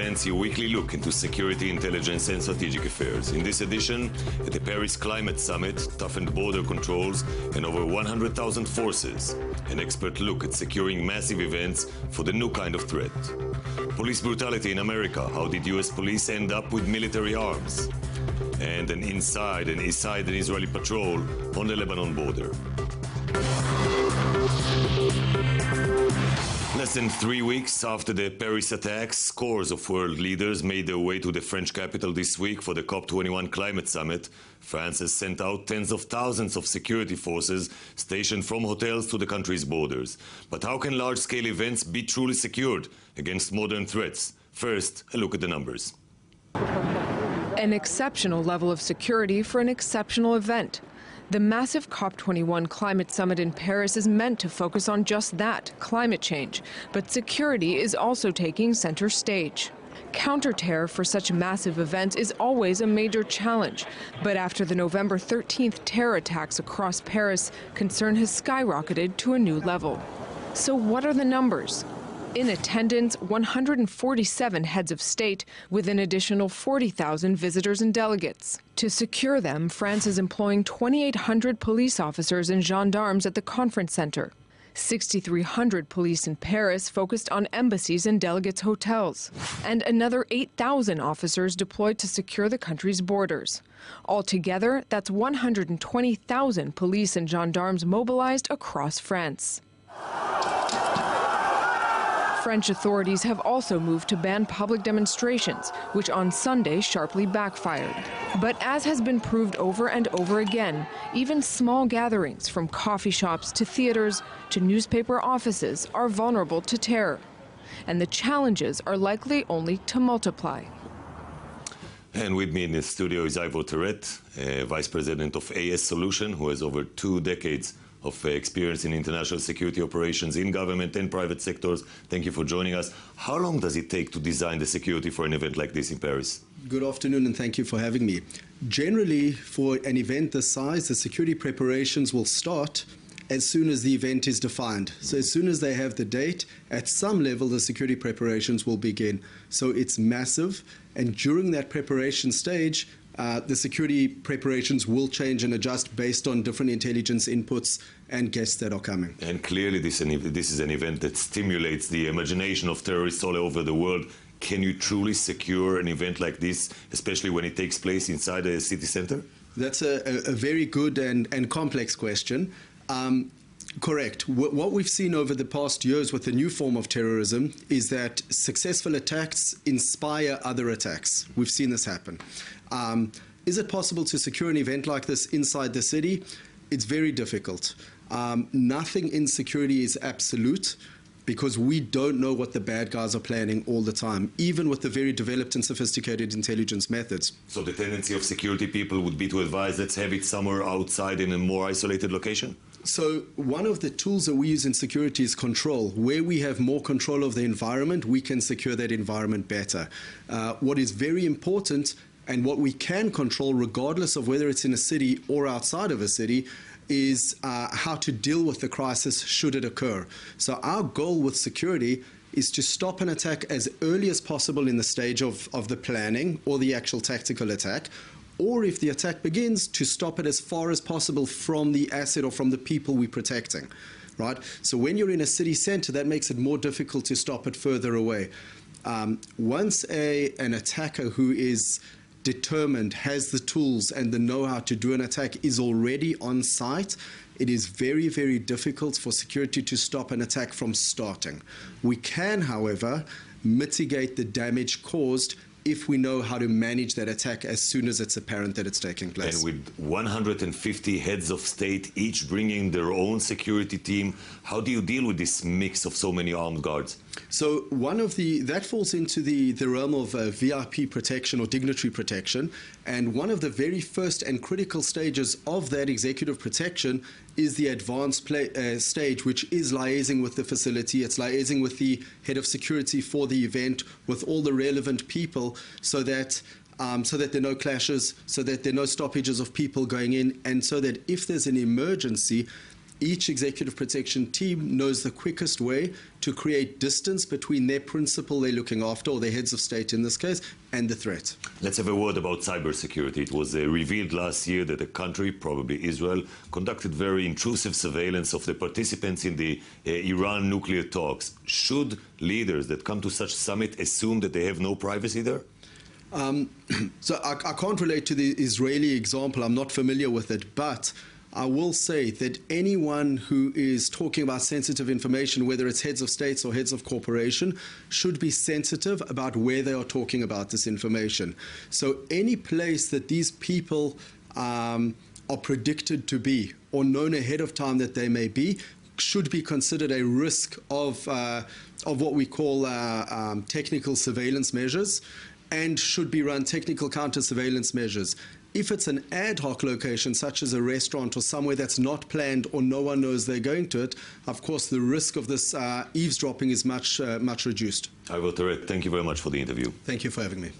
presents your weekly look into security, intelligence and strategic affairs. In this edition, at the Paris Climate Summit, toughened border controls and over 100,000 forces. An expert look at securing massive events for the new kind of threat. Police brutality in America. How did US police end up with military arms? And inside an Israeli patrol on the Lebanon border. Less than 3 weeks after the Paris attacks, scores of world leaders made their way to the French capital this week for the COP21 climate summit. France has sent out tens of thousands of security forces stationed from hotels to the country's borders. But how can large-scale events be truly secured against modern threats? First, a look at the numbers. An exceptional level of security for an exceptional event. The massive COP21 climate summit in Paris is meant to focus on just that, climate change. But security is also taking center stage. Counter-terror for such massive events is always a major challenge. But after the November 13th terror attacks across Paris, concern has skyrocketed to a new level. So what are the numbers? In attendance, 147 heads of state, with an additional 40,000 visitors and delegates. To secure them, France is employing 2,800 police officers and gendarmes at the conference center. 6,300 police in Paris focused on embassies and delegates' hotels, and another 8,000 officers deployed to secure the country's borders. Altogether, that's 120,000 police and gendarmes mobilized across France. French authorities have also moved to ban public demonstrations, which on Sunday sharply backfired. But as has been proved over and over again, even small gatherings from coffee shops to theaters to newspaper offices are vulnerable to terror. And the challenges are likely only to multiply. And with me in the studio is Ivor Terret, Vice President of AS Solution, who has over 2 decades of experience in international security operations in government and private sectors. Thank you for joining us. How long does it take to design the security for an event like this in Paris? Good afternoon and thank you for having me. Generally, for an event this size, the security preparations will start as soon as the event is defined. So as soon as they have the date, at some level the security preparations will begin. So it's massive, and during that preparation stage, the security preparations will change and adjust based on different intelligence inputs and guests that are coming. And clearly this is an event that stimulates the imagination of terrorists all over the world. Can you truly secure an event like this, especially when it takes place inside a city center? That's a very good and complex question. Correct. What we've seen over the past years with the new form of terrorism is that successful attacks inspire other attacks. We've seen this happen. Is it possible to secure an event like this inside the city? It's very difficult. Nothing in security is absolute, because we don't know what the bad guys are planning all the time, even with the very developed and sophisticated intelligence methods. So the tendency of security people would be to advise, let's have it somewhere outside in a more isolated location? So one of the tools that we use in security is control. Where we have more control of the environment, we can secure that environment better. What is very important, and what we can control regardless of whether it's in a city or outside of a city, is how to deal with the crisis should it occur. So our goal with security is to stop an attack as early as possible in the stage of the planning or the actual tactical attack, or if the attack begins, to stop it as far as possible from the asset or from the people we're protecting, right? So when you're in a city center, that makes it more difficult to stop it further away. Once an attacker who is determined, has the tools and the know-how to do an attack, is already on site, it is very, very difficult for security to stop an attack from starting. We can, however, mitigate the damage caused if we know how to manage that attack as soon as it's apparent that it's taking place. And with 150 heads of state, each bringing their own security team, how do you deal with this mix of so many armed guards? So that falls into the realm of VIP protection or dignitary protection, and one of the very first and critical stages of that executive protection is the advanced stage, which is liaising with the facility. It's liaising with the head of security for the event, with all the relevant people, so that there are no clashes, so that there are no stoppages of people going in, and so that if there's an emergency, each executive protection team knows the quickest way to create distance between their principal they're looking after, or their heads of state in this case, and the threat. Let's have a word about cybersecurity. It was revealed last year that a country, probably Israel, conducted very intrusive surveillance of the participants in the Iran nuclear talks. Should leaders that come to such summit assume that they have no privacy there? So I can't relate to the Israeli example. I'm not familiar with it, but I will say that anyone who is talking about sensitive information, whether it's heads of states or heads of corporation, should be sensitive about where they are talking about this information. So any place that these people are predicted to be or known ahead of time that they may be should be considered a risk of what we call technical surveillance measures, and should be run technical counter-surveillance measures. If it's an ad hoc location, such as a restaurant or somewhere that's not planned or no one knows they're going to it, of course, the risk of this eavesdropping is much reduced. Ivor Terret, thank you very much for the interview. Thank you for having me.